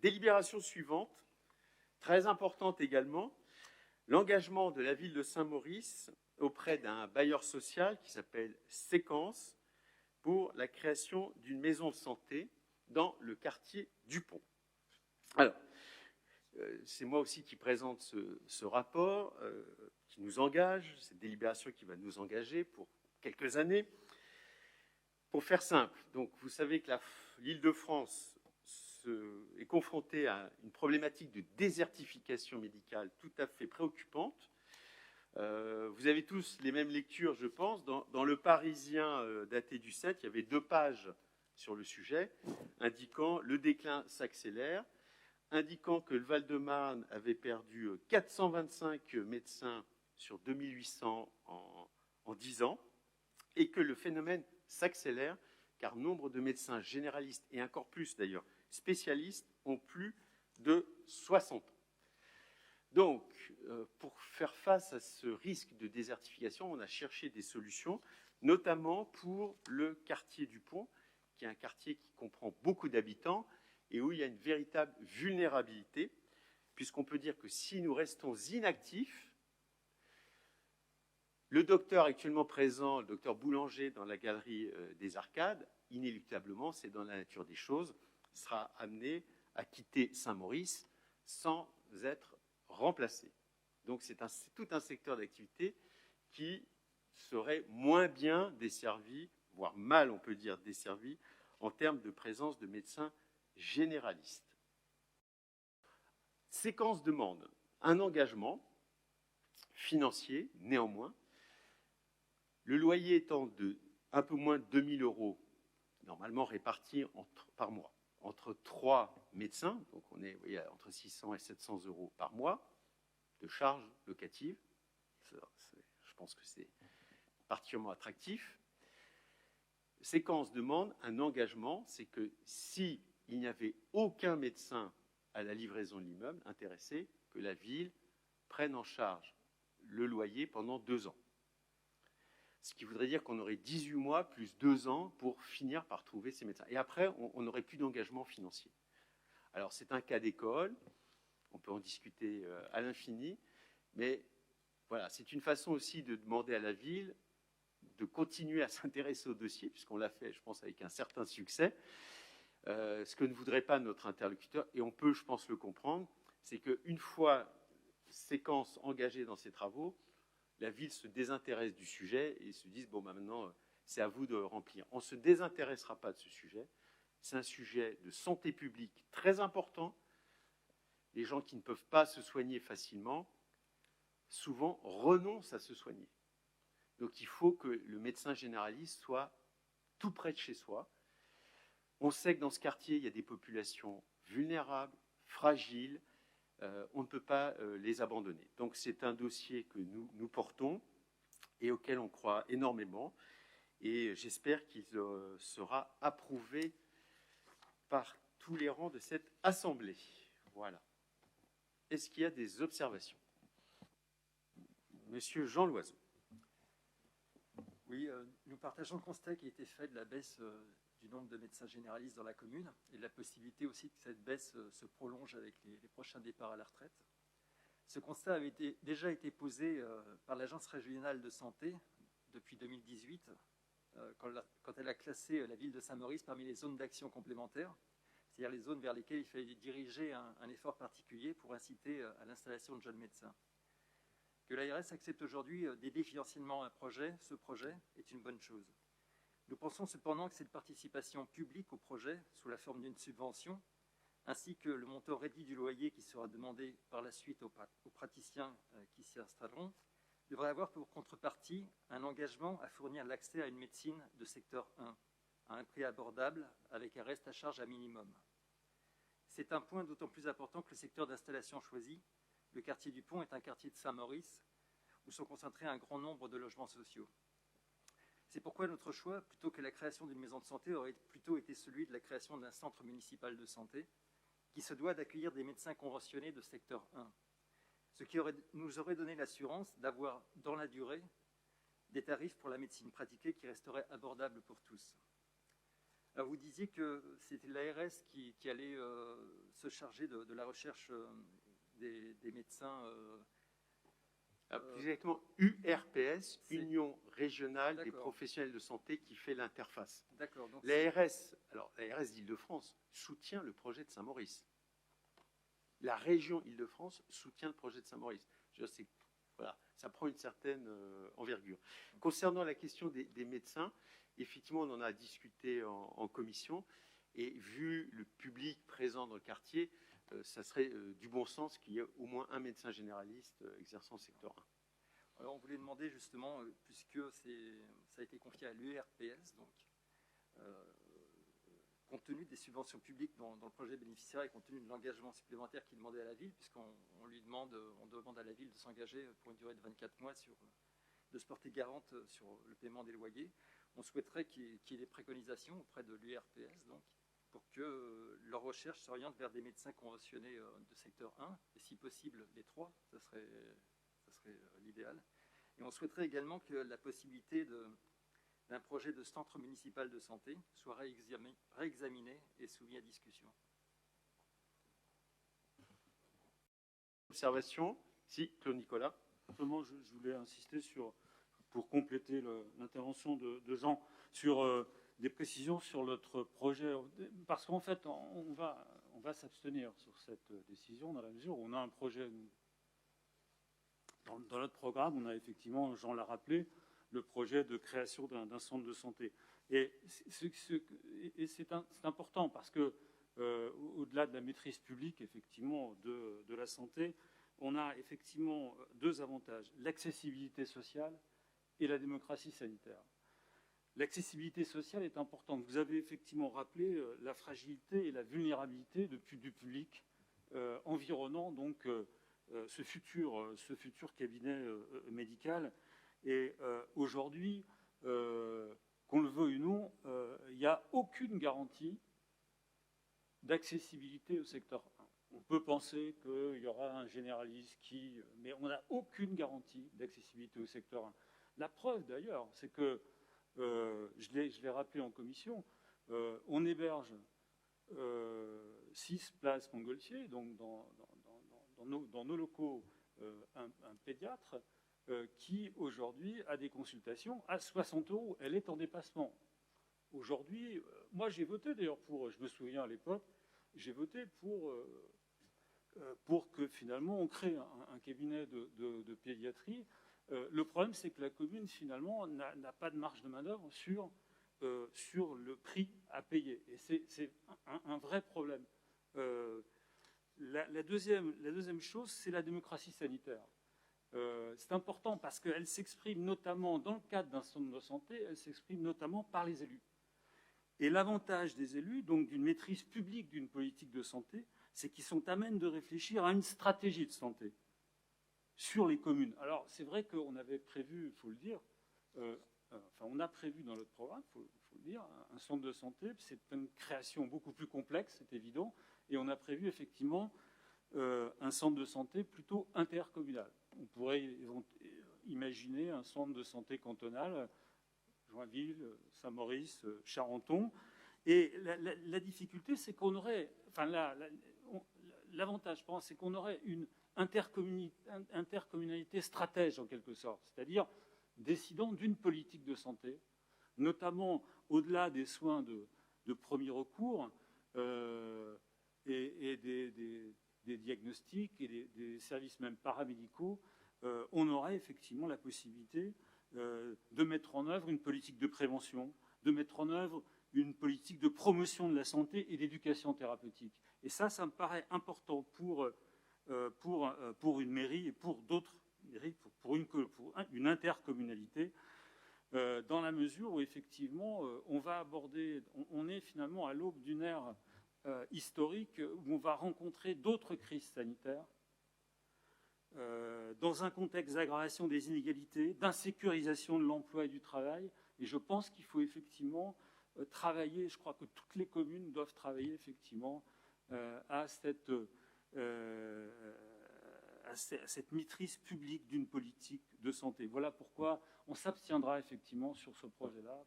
Délibération suivante, très importante également, l'engagement de la ville de Saint-Maurice auprès d'un bailleur social qui s'appelle Séquence pour la création d'une maison de santé dans le quartier du Pont. Alors, c'est moi aussi qui présente ce rapport qui nous engage, cette délibération qui va nous engager pour quelques années. Pour faire simple, donc vous savez que l'Île-de-France est confrontée à une problématique de désertification médicale tout à fait préoccupante. Vous avez tous les mêmes lectures, je pense. Dans le Parisien daté du 7, il y avait 2 pages sur le sujet, indiquant le déclin s'accélère, indiquant que le Val-de-Marne avait perdu 425 médecins sur 2800 en 10 ans, et que le phénomène s'accélère, car nombre de médecins généralistes, et encore plus d'ailleurs spécialistes, ont plus de 60 ans. Donc, pour faire face à ce risque de désertification, on a cherché des solutions, notamment pour le quartier du Pont, qui est un quartier qui comprend beaucoup d'habitants et où il y a une véritable vulnérabilité, puisqu'on peut dire que si nous restons inactifs, le docteur actuellement présent, le docteur Boulanger, dans la galerie des Arcades, inéluctablement, c'est dans la nature des choses, sera amené à quitter Saint-Maurice sans être remplacé. Donc c'est tout un secteur d'activité qui serait moins bien desservi, voire mal, on peut dire, desservi, en termes de présence de médecins généralistes. Séquence demande un engagement financier, néanmoins, le loyer étant de un peu moins de 2 000 euros, normalement répartis par mois, entre 3 médecins, donc on est, vous voyez, entre 600 et 700 euros par mois de charges locatives. Je pense que c'est particulièrement attractif. Séquence demande un engagement, c'est que s'il n'y avait aucun médecin à la livraison de l'immeuble intéressé, que la ville prenne en charge le loyer pendant 2 ans. Ce qui voudrait dire qu'on aurait 18 mois plus 2 ans pour finir par trouver ces médecins. Et après, on n'aurait plus d'engagement financier. Alors, c'est un cas d'école, on peut en discuter à l'infini, mais voilà, c'est une façon aussi de demander à la ville de continuer à s'intéresser au dossier, puisqu'on l'a fait, je pense, avec un certain succès. Ce que ne voudrait pas notre interlocuteur, et on peut, je pense, le comprendre, c'est qu'une fois Séquence engagée dans ces travaux, la ville se désintéresse du sujet et se dit, bon, maintenant, c'est à vous de remplir. On ne se désintéressera pas de ce sujet. C'est un sujet de santé publique très important. Les gens qui ne peuvent pas se soigner facilement, souvent, renoncent à se soigner. Donc, il faut que le médecin généraliste soit tout près de chez soi. On sait que dans ce quartier, il y a des populations vulnérables, fragiles. On ne peut pas les abandonner. Donc c'est un dossier que nous portons et auquel on croit énormément. Et j'espère qu'il sera approuvé par tous les rangs de cette assemblée. Voilà. Est-ce qu'il y a des observations? Monsieur Jean Loiseau. Oui, nous partageons le constat qui a été fait de la baisse du nombre de médecins généralistes dans la commune et de la possibilité aussi que cette baisse se prolonge avec les prochains départs à la retraite. Ce constat avait déjà été posé par l'Agence régionale de santé depuis 2018, quand elle a classé la ville de Saint-Maurice parmi les zones d'action complémentaires, c'est-à-dire les zones vers lesquelles il fallait diriger un effort particulier pour inciter à l'installation de jeunes médecins. Que l'ARS accepte aujourd'hui d'aider financièrement ce projet est une bonne chose. Nous pensons cependant que cette participation publique au projet, sous la forme d'une subvention, ainsi que le montant réduit du loyer qui sera demandé par la suite aux praticiens qui s'y installeront, devrait avoir pour contrepartie un engagement à fournir l'accès à une médecine de secteur 1, à un prix abordable, avec un reste à charge à minimum. C'est un point d'autant plus important que le secteur d'installation choisi, le quartier du Pont, est un quartier de Saint-Maurice, où sont concentrés un grand nombre de logements sociaux. C'est pourquoi notre choix, plutôt que la création d'une maison de santé, aurait plutôt été celui de la création d'un centre municipal de santé qui se doit d'accueillir des médecins conventionnés de secteur 1, ce qui nous aurait donné l'assurance d'avoir, dans la durée, des tarifs pour la médecine pratiquée qui resteraient abordables pour tous. Alors, vous disiez que c'était l'ARS qui allait se charger de la recherche des médecins. Plus exactement, URPS, c'est- Union régionale des D'accord. professionnels de santé, qui fait l'interface. D'accord. Donc, L'ARS d'Île-de-France soutient le projet de Saint-Maurice. La région Île-de-France soutient le projet de Saint-Maurice. Voilà, ça prend une certaine envergure. Concernant la question des médecins, effectivement, on en a discuté en commission, et vu le public présent dans le quartier, ça serait du bon sens qu'il y ait au moins un médecin généraliste exerçant le secteur 1. Alors, on voulait demander justement, puisque ça a été confié à l'URPS, donc compte tenu des subventions publiques dont le projet bénéficiaire et compte tenu de l'engagement supplémentaire qu'il demandait à la ville, puisqu'on demande à la ville de s'engager pour une durée de 24 mois de se porter garante sur le paiement des loyers, on souhaiterait qu'il y ait des préconisations auprès de l'URPS, donc, pour que leur recherche s'oriente vers des médecins conventionnés de secteur 1, et si possible les 3, ça serait l'idéal. Et on souhaiterait également que la possibilité d'un projet de centre municipal de santé soit réexaminé et soumis à discussion. Observation. Si, Claude Nicolas. Simplement, je voulais insister pour compléter l'intervention de Jean, sur des précisions sur notre projet. Parce qu'en fait, on va s'abstenir sur cette décision dans la mesure où on a un projet. Dans notre programme, on a effectivement, Jean l'a rappelé, le projet de création d'un centre de santé. Et c'est important parce que, au-delà de la maîtrise publique, effectivement, de la santé, on a effectivement deux avantages, l'accessibilité sociale et la démocratie sanitaire. L'accessibilité sociale est importante. Vous avez effectivement rappelé la fragilité et la vulnérabilité du public environnant donc ce futur cabinet médical. Et aujourd'hui, qu'on le veuille ou non, il n'y a aucune garantie d'accessibilité au secteur 1. On peut penser qu'il y aura un généraliste mais on n'a aucune garantie d'accessibilité au secteur 1. La preuve d'ailleurs, c'est que, je l'ai rappelé en commission, on héberge 6 places Montgolfier, donc dans nos locaux, un pédiatre qui aujourd'hui a des consultations à 60 €. Elle est en dépassement. Aujourd'hui, moi j'ai voté d'ailleurs pour, je me souviens à l'époque, j'ai voté pour que finalement on crée un cabinet de pédiatrie. Le problème, c'est que la commune finalement n'a pas de marge de manœuvre sur le prix à payer. Et c'est un vrai problème. La deuxième chose, c'est la démocratie sanitaire. C'est important parce qu'elle s'exprime notamment dans le cadre d'un centre de santé, elle s'exprime notamment par les élus. Et l'avantage des élus, donc d'une maîtrise publique d'une politique de santé, c'est qu'ils sont à même de réfléchir à une stratégie de santé sur les communes. Alors, c'est vrai qu'on avait prévu, il faut le dire, on a prévu dans notre programme, il faut le dire, un centre de santé. C'est une création beaucoup plus complexe, c'est évident, et on a prévu effectivement un centre de santé plutôt intercommunal. On pourrait imaginer un centre de santé cantonal, Joinville, Saint-Maurice, Charenton. Et la difficulté, c'est qu'on aurait, l'avantage, je pense, c'est qu'on aurait une intercommunalité stratège en quelque sorte, c'est-à-dire décidant d'une politique de santé, notamment au-delà des soins de premier recours et des diagnostics et des services même paramédicaux. On aurait effectivement la possibilité de mettre en œuvre une politique de prévention, de mettre en œuvre une politique de promotion de la santé et d'éducation thérapeutique. Et ça me paraît important pour une mairie et pour d'autres mairies, pour une intercommunalité, dans la mesure où effectivement on est finalement à l'aube d'une ère historique où on va rencontrer d'autres crises sanitaires, dans un contexte d'aggravation des inégalités, d'insécurisation de l'emploi et du travail. Et je pense qu'il faut effectivement travailler, je crois que toutes les communes doivent travailler effectivement à cette maîtrise publique d'une politique de santé. Voilà pourquoi on s'abstiendra effectivement sur ce projet-là.